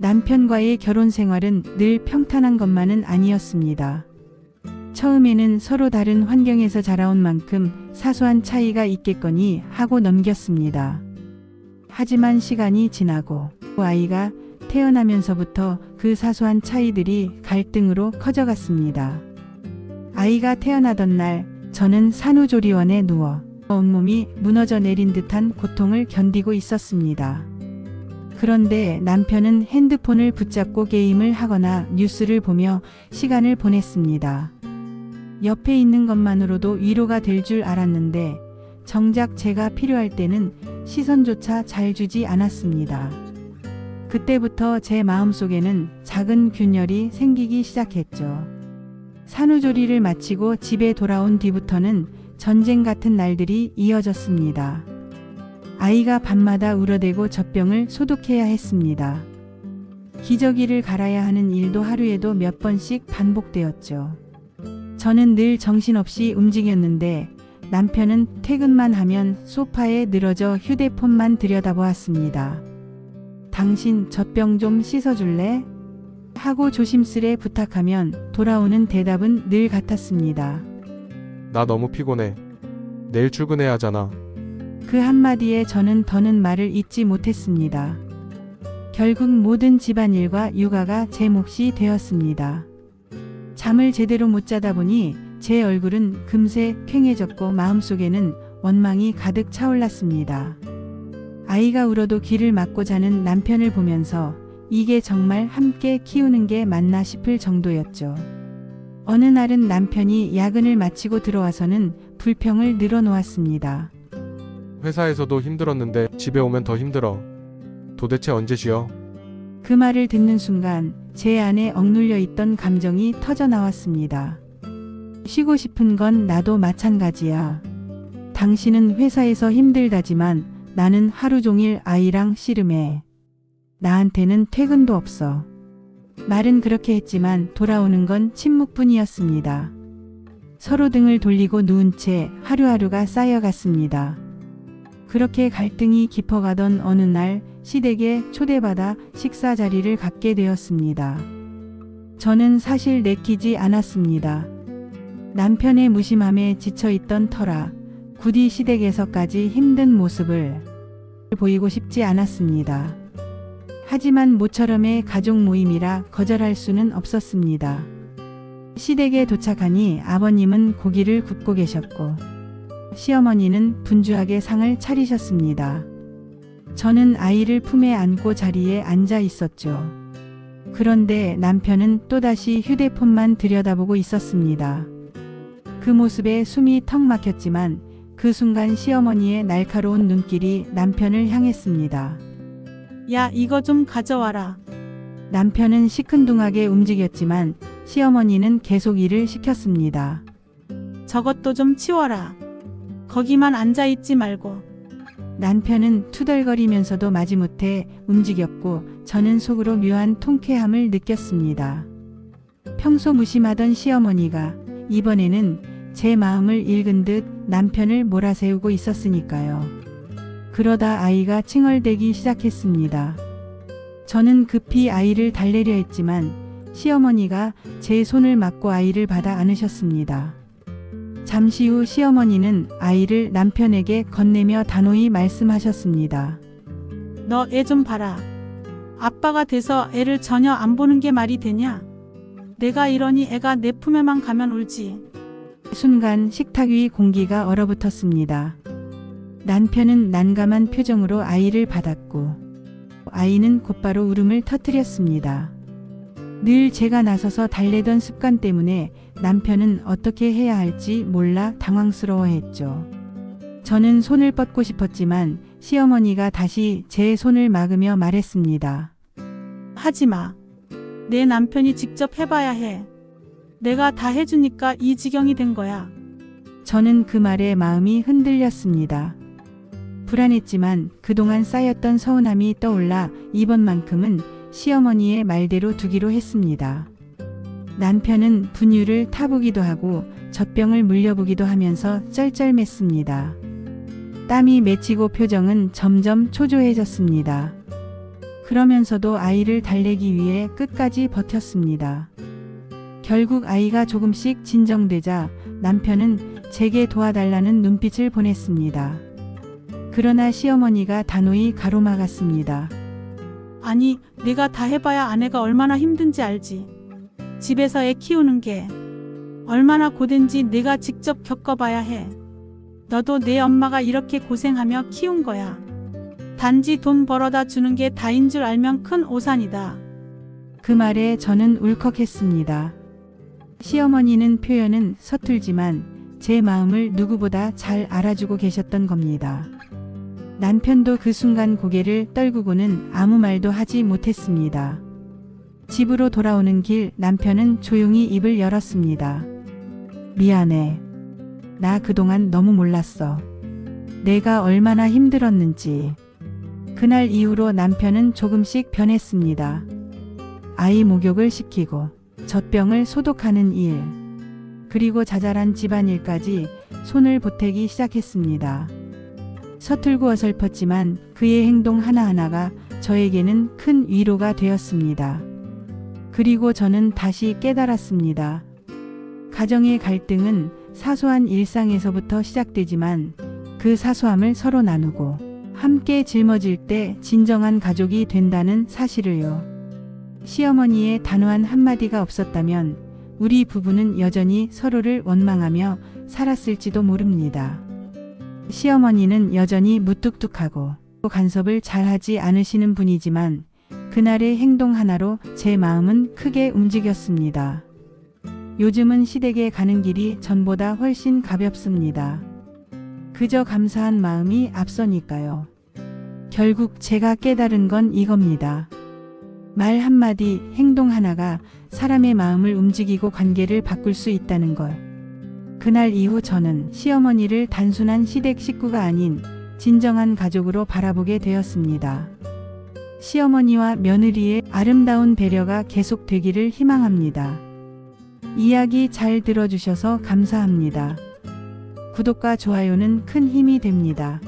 남편과의 결혼 생활은 늘 평탄한 것만은 아니었습니다. 처음에는 서로 다른 환경에서 자라온 만큼 사소한 차이가 있겠거니 하고 넘겼습니다. 하지만 시간이 지나고 아이가 태어나면서부터 그 사소한 차이들이 갈등으로 커져갔습니다. 아이가 태어나던 날 저는 산후조리원에 누워 온몸이 무너져 내린 듯한 고통을 견디고 있었습니다. 그런데 남편은 핸드폰을 붙잡고 게임을 하거나 뉴스를 보며 시간을 보냈습니다. 옆에 있는 것만으로도 위로가 될 줄 알았는데 정작 제가 필요할 때는 시선조차 잘 주지 않았습니다. 그때부터 제 마음속에는 작은 균열이 생기기 시작했죠. 산후조리를 마치고 집에 돌아온 뒤부터는 전쟁 같은 날들이 이어졌습니다. 아이가 밤마다 울어대고 젖병을 소독해야 했습니다. 기저귀를 갈아야 하는 일도 하루에도 몇 번씩 반복되었죠. 저는 늘 정신없이 움직였는데 남편은 퇴근만 하면 소파에 늘어져 휴대폰만 들여다보았습니다. 당신 젖병 좀 씻어줄래? 하고 조심스레 부탁하면 돌아오는 대답은 늘 같았습니다. 나 너무 피곤해. 내일 출근해야 하잖아. 그 한마디에 저는 더는 말을 잇지 못했습니다. 결국 모든 집안일과 육아가 제 몫이 되었습니다. 잠을 제대로 못 자다 보니 제 얼굴은 금세 퀭해졌고 마음속에는 원망이 가득 차올랐습니다. 아이가 울어도 귀를 막고 자는 남편을 보면서 이게 정말 함께 키우는 게 맞나 싶을 정도였죠. 어느 날은 남편이 야근을 마치고 들어와서는 불평을 늘어놓았습니다. 회사에서도 힘들었는데 집에 오면 더 힘들어. 도대체 언제 쉬어? 그 말을 듣는 순간 제 안에 억눌려 있던 감정이 터져 나왔습니다. 쉬고 싶은 건 나도 마찬가지야. 당신은 회사에서 힘들다지만 나는 하루 종일 아이랑 씨름해. 나한테는 퇴근도 없어. 말은 그렇게 했지만 돌아오는 건 침묵뿐이었습니다. 서로 등을 돌리고 누운 채 하루하루가 쌓여갔습니다. 그렇게 갈등이 깊어가던 어느 날 시댁에 초대받아 식사 자리를 갖게 되었습니다. 저는 사실 내키지 않았습니다. 남편의 무심함에 지쳐있던 터라 부디 시댁에서까지 힘든 모습을 보이고 싶지 않았습니다. 하지만 모처럼의 가족 모임이라 거절할 수는 없었습니다. 시댁에 도착하니 아버님은 고기를 굽고 계셨고 시어머니는 분주하게 상을 차리셨습니다. 저는 아이를 품에 안고 자리에 앉아 있었죠. 그런데 남편은 또다시 휴대폰만 들여다보고 있었습니다. 그 모습에 숨이 턱 막혔지만 그 순간 시어머니의 날카로운 눈길이 남편을 향했습니다. 야, 이거 좀 가져와라. 남편은 시큰둥하게 움직였지만 시어머니는 계속 일을 시켰습니다. 저것도 좀 치워라. 거기만 앉아있지 말고. 남편은 투덜거리면서도 마지못해 움직였고 저는 속으로 묘한 통쾌함을 느꼈습니다. 평소 무심하던 시어머니가 이번에는 제 마음을 읽은 듯 남편을 몰아세우고 있었으니까요. 그러다 아이가 칭얼대기 시작했습니다. 저는 급히 아이를 달래려 했지만 시어머니가 제 손을 막고 아이를 받아 안으셨습니다. 잠시 후 시어머니는 아이를 남편에게 건네며 단호히 말씀하셨습니다. 너 애 좀 봐라. 아빠가 돼서 애를 전혀 안 보는 게 말이 되냐? 내가 이러니 애가 내 품에만 가면 울지. 순간 식탁 위 공기가 얼어붙었습니다. 남편은 난감한 표정으로 아이를 받았고 아이는 곧바로 울음을 터뜨렸습니다. 늘 제가 나서서 달래던 습관 때문에 남편은 어떻게 해야 할지 몰라 당황스러워했죠. 저는 손을 뻗고 싶었지만 시어머니가 다시 제 손을 막으며 말했습니다. 하지 마. 내 남편이 직접 해봐야 해. 내가 다 해주니까 이 지경이 된 거야. 저는 그 말에 마음이 흔들렸습니다. 불안했지만 그동안 쌓였던 서운함이 떠올라 이번만큼은 시어머니의 말대로 두기로 했습니다. 남편은 분유를 타보기도 하고 젖병을 물려보기도 하면서 쩔쩔맸습니다. 땀이 맺히고 표정은 점점 초조해졌습니다. 그러면서도 아이를 달래기 위해 끝까지 버텼습니다. 결국 아이가 조금씩 진정되자 남편은 제게 도와달라는 눈빛을 보냈습니다. 그러나 시어머니가 단호히 가로막았습니다. 아니, 내가 다 해봐야 아내가 얼마나 힘든지 알지. 집에서 애 키우는 게 얼마나 고된지 내가 직접 겪어봐야 해. 너도 내 엄마가 이렇게 고생하며 키운 거야. 단지 돈 벌어다 주는 게 다인 줄 알면 큰 오산이다. 그 말에 저는 울컥했습니다. 시어머니는 표현은 서툴지만 제 마음을 누구보다 잘 알아주고 계셨던 겁니다. 남편도 그 순간 고개를 떨구고는 아무 말도 하지 못했습니다. 집으로 돌아오는 길 남편은 조용히 입을 열었습니다. 미안해. 나 그동안 너무 몰랐어. 내가 얼마나 힘들었는지. 그날 이후로 남편은 조금씩 변했습니다. 아이 목욕을 시키고 젖병을 소독하는 일, 그리고 자잘한 집안일까지 손을 보태기 시작했습니다. 서툴고 어설펐지만 그의 행동 하나하나가 저에게는 큰 위로가 되었습니다. 그리고 저는 다시 깨달았습니다. 가정의 갈등은 사소한 일상에서부터 시작되지만 그 사소함을 서로 나누고 함께 짊어질 때 진정한 가족이 된다는 사실을요. 시어머니의 단호한 한마디가 없었다면 우리 부부는 여전히 서로를 원망하며 살았을지도 모릅니다. 시어머니는 여전히 무뚝뚝하고 간섭을 잘하지 않으시는 분이지만 그날의 행동 하나로 제 마음은 크게 움직였습니다. 요즘은 시댁에 가는 길이 전보다 훨씬 가볍습니다. 그저 감사한 마음이 앞서니까요. 결국 제가 깨달은 건 이겁니다. 말 한마디, 행동 하나가 사람의 마음을 움직이고 관계를 바꿀 수 있다는 걸. 그날 이후 저는 시어머니를 단순한 시댁 식구가 아닌 진정한 가족으로 바라보게 되었습니다. 시어머니와 며느리의 아름다운 배려가 계속되기를 희망합니다. 이야기 잘 들어주셔서 감사합니다. 구독과 좋아요는 큰 힘이 됩니다.